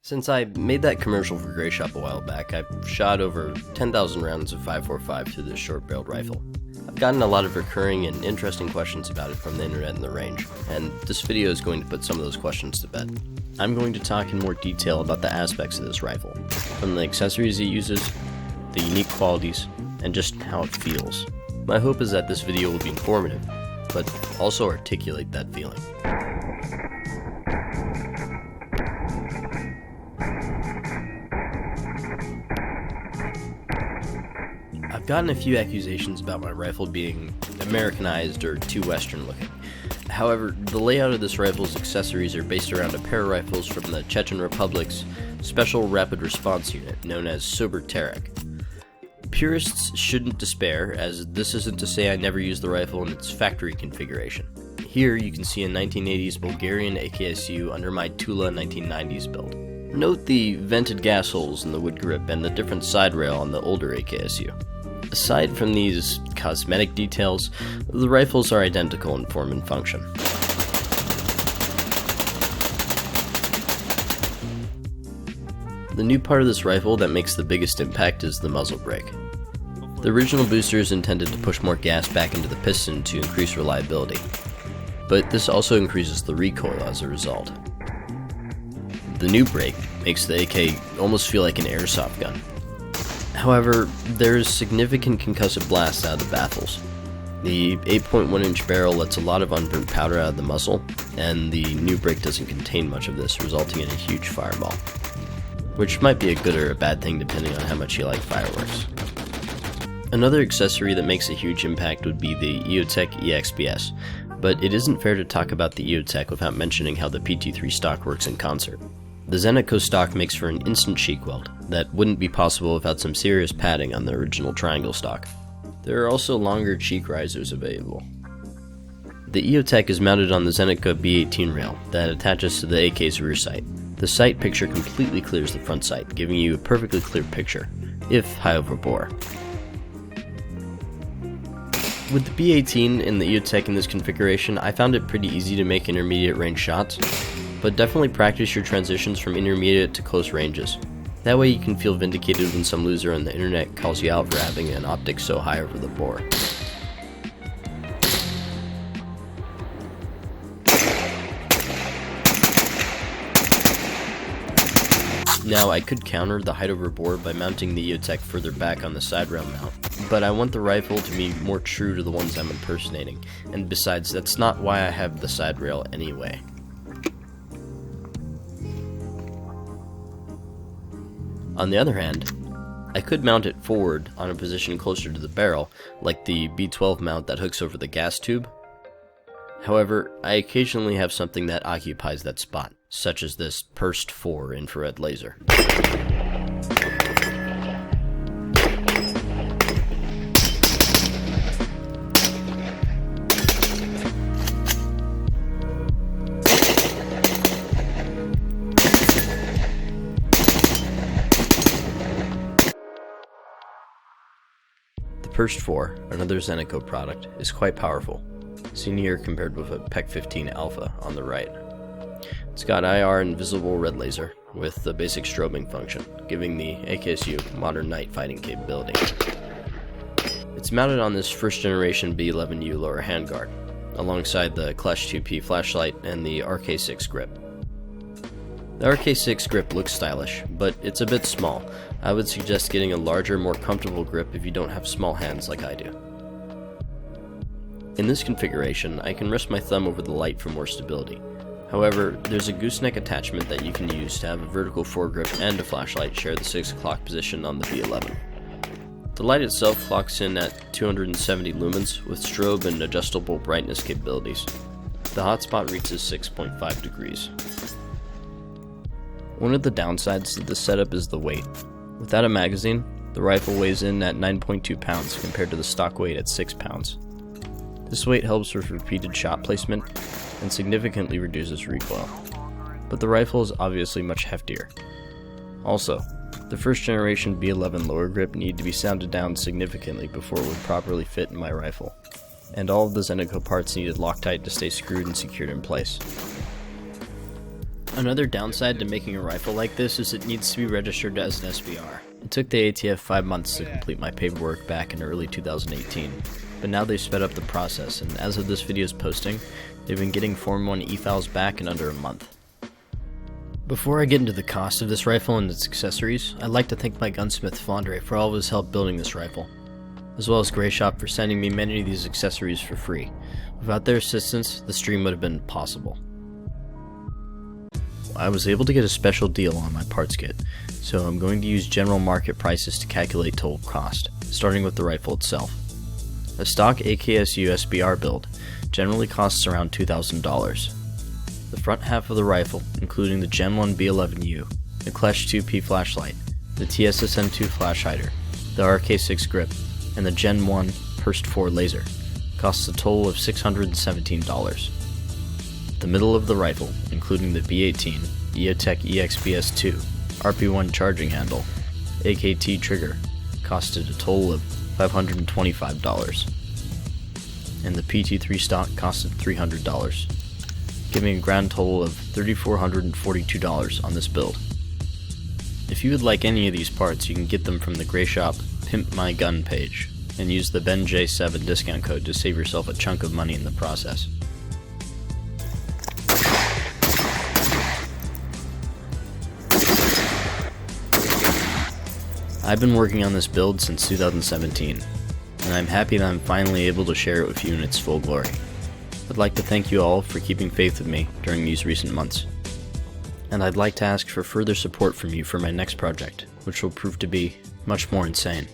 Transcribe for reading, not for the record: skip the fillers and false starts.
Since I made that commercial for Gray Shop a while back, I've shot over 10,000 rounds of 5.45 through this short-barreled rifle. I've gotten a lot of recurring and interesting questions about it from the internet and the range, and this video is going to put some of those questions to bed. I'm going to talk in more detail about the aspects of this rifle, from the accessories it uses, the unique qualities, and just how it feels. My hope is that this video will be informative, but also articulate that feeling. I've gotten a few accusations about my rifle being Americanized or too Western looking. However, the layout of this rifle's accessories are based around a pair of rifles from the Chechen Republic's Special Rapid Response Unit, known as Sober Terek. Purists shouldn't despair, as this isn't to say I never used the rifle in its factory configuration. Here you can see a 1980s Bulgarian AKSU under my Tula 1990s build. Note the vented gas holes in the wood grip and the different side rail on the older AKSU. Aside from these cosmetic details, the rifles are identical in form and function. The new part of this rifle that makes the biggest impact is the muzzle brake. The original booster is intended to push more gas back into the piston to increase reliability, but this also increases the recoil as a result. The new brake makes the AK almost feel like an airsoft gun. However, there is significant concussive blast out of the baffles. The 8.1 inch barrel lets a lot of unburnt powder out of the muzzle, and the new brake doesn't contain much of this, resulting in a huge fireball. Which might be a good or a bad thing depending on how much you like fireworks. Another accessory that makes a huge impact would be the Eotech Exps, but it isn't fair to talk about the Eotech without mentioning how the PT3 stock works in concert. The Zenitco stock makes for an instant cheek weld that wouldn't be possible without some serious padding on the original triangle stock. There are also longer cheek risers available. The Eotech is mounted on the Zenitco B18 rail that attaches to the AK's rear sight. The sight picture completely clears the front sight, giving you a perfectly clear picture, if high over bore. With the B18 and the Eotech in this configuration, I found it pretty easy to make intermediate range shots, but definitely practice your transitions from intermediate to close ranges. That way you can feel vindicated when some loser on the internet calls you out for having an optic so high over the bore. Now, I could counter the height over bore by mounting the Eotech further back on the side rail mount, but I want the rifle to be more true to the ones I'm impersonating, and besides, that's not why I have the side rail anyway. On the other hand, I could mount it forward on a position closer to the barrel, like the B12 mount that hooks over the gas tube. However, I occasionally have something that occupies that spot, such as this Pursed 4 infrared laser. The Pursed 4, another Zenitco product, is quite powerful, seen here compared with a PEC 15 Alpha on the right. It's got IR and visible red laser, with the basic strobing function, giving the AKSU modern night fighting capability. It's mounted on this first generation B11U lower handguard, alongside the Clash 2P flashlight and the RK6 grip. The RK6 grip looks stylish, but it's a bit small. I would suggest getting a larger, more comfortable grip if you don't have small hands like I do. In this configuration, I can rest my thumb over the light for more stability. However, there's a gooseneck attachment that you can use to have a vertical foregrip and a flashlight share the 6 o'clock position on the B11. The light itself clocks in at 270 lumens with strobe and adjustable brightness capabilities. The hotspot reaches 6.5 degrees. One of the downsides to this setup is the weight. Without a magazine, the rifle weighs in at 9.2 pounds compared to the stock weight at 6 pounds. This weight helps with repeated shot placement and significantly reduces recoil, but the rifle is obviously much heftier. Also, the first generation B11 lower grip need to be sounded down significantly before it would properly fit in my rifle, and all of the Zenitco parts needed Loctite to stay screwed and secured in place. Another downside to making a rifle like this is it needs to be registered as an SBR. It took the ATF 5 months to complete my paperwork back in early 2018, but now they've sped up the process, and as of this video's posting, they've been getting Form 1 e-files back in under a month. Before I get into the cost of this rifle and its accessories, I'd like to thank my gunsmith Fondre for all of his help building this rifle, as well as Grey Shop for sending me many of these accessories for free. Without their assistance, the stream would have been impossible. I was able to get a special deal on my parts kit, so I'm going to use general market prices to calculate total cost, starting with the rifle itself. A stock AKSU SBR build generally costs around $2,000. The front half of the rifle, including the Gen 1 B11U, the Klesch 2P flashlight, the TSSN2 flash hider, the RK6 grip, and the Gen 1 Hurst 4 laser, costs a total of $617. The middle of the rifle, including the B18, Eotech EXPS2, RP1 charging handle, AKT trigger, costed a total of $525, and the PT3 stock costed $300, giving a grand total of $3,442 on this build. If you would like any of these parts, you can get them from the Grey Shop Pimp My Gun page, and use the BENJ7 discount code to save yourself a chunk of money in the process. I've been working on this build since 2017, and I'm happy that I'm finally able to share it with you in its full glory. I'd like to thank you all for keeping faith with me during these recent months, and I'd like to ask for further support from you for my next project, which will prove to be much more insane.